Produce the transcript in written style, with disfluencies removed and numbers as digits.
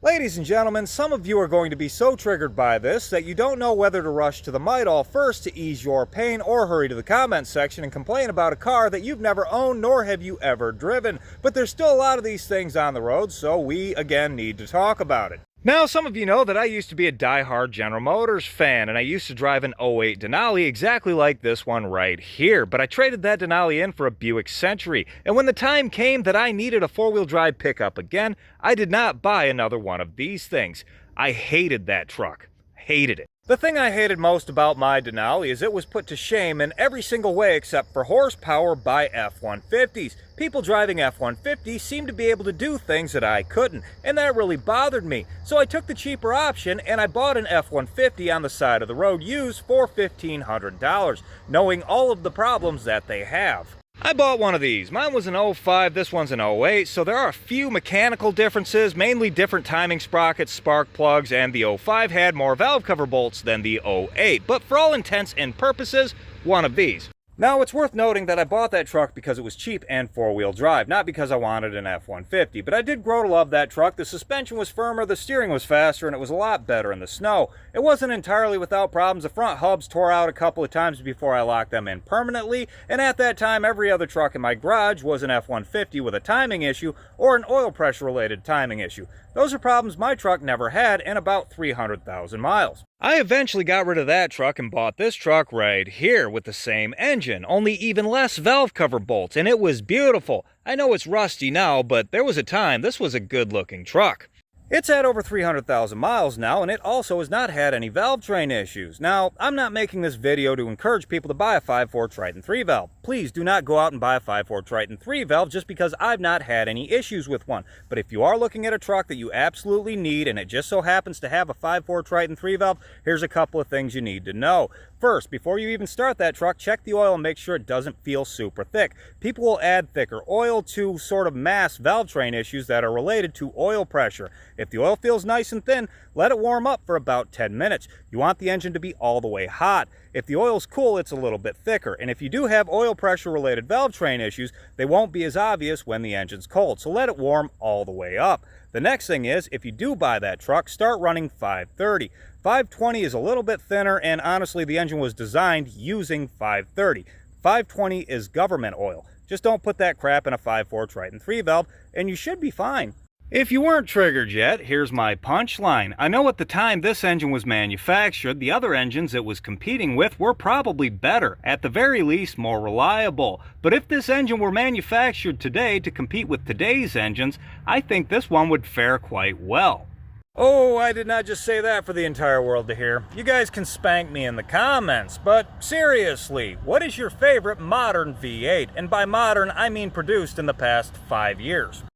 Ladies and gentlemen, some of you are going to be so triggered by this that you don't know whether to rush to the Midol first to ease your pain or hurry to the comments section and complain about a car that you've never owned nor have you ever driven. But there's still a lot of these things on the road, so we again need to talk about it. Now, some of you know that I used to be a die-hard General Motors fan, and I used to drive an '08 Denali exactly like this one right here, but I traded that Denali in for a Buick Century, and when the time came that I needed a four-wheel drive pickup again, I did not buy another one of these things. I hated that truck. Hated it. The thing I hated most about my Denali is it was put to shame in every single way except for horsepower by F-150s. People driving F-150s seemed to be able to do things that I couldn't, and that really bothered me. So I took the cheaper option and I bought an F-150 on the side of the road used for $1,500, knowing all of the problems that they have. I bought one of these. Mine was an '05, this one's an '08, so there are a few mechanical differences, mainly different timing sprockets, spark plugs, and the '05 had more valve cover bolts than the '08, but for all intents and purposes, one of these. Now, it's worth noting that I bought that truck because it was cheap and four-wheel drive, not because I wanted an F-150, but I did grow to love that truck. The suspension was firmer, the steering was faster, and it was a lot better in the snow. It wasn't entirely without problems. The front hubs tore out a couple of times before I locked them in permanently, and at that time, every other truck in my garage was an F-150 with a timing issue or an oil pressure-related timing issue. Those are problems my truck never had in about 300,000 miles. I eventually got rid of that truck and bought this truck right here with the same engine, only even less valve cover bolts, and it was beautiful. I know it's rusty now, but there was a time this was a good-looking truck. It's had over 300,000 miles now, and it also has not had any valve train issues. Now, I'm not making this video to encourage people to buy a 5.4 Triton 3-valve. Please do not go out and buy a 5.4 Triton 3-valve just because I've not had any issues with one. But if you are looking at a truck that you absolutely need, and it just so happens to have a 5.4 Triton 3-valve, here's a couple of things you need to know. First, before you even start that truck, check the oil and make sure it doesn't feel super thick. People will add thicker oil to sort of mask valve train issues that are related to oil pressure. If the oil feels nice and thin, let it warm up for about 10 minutes. You want the engine to be all the way hot. If the oil's cool, it's a little bit thicker. And if you do have oil pressure related valve train issues, they won't be as obvious when the engine's cold. So let it warm all the way up. The next thing is, if you do buy that truck, start running 530. 520 is a little bit thinner, and honestly, the engine was designed using 530. 520 is government oil. Just don't put that crap in a 5.4 Triton 3-valve, and you should be fine. If you weren't triggered yet, here's my punchline. I know at the time this engine was manufactured, the other engines it was competing with were probably better, at the very least more reliable. But if this engine were manufactured today to compete with today's engines, I think this one would fare quite well. Oh, I did not just say that for the entire world to hear. You guys can spank me in the comments, but seriously, what is your favorite modern V8? And by modern, I mean produced in the past 5 years.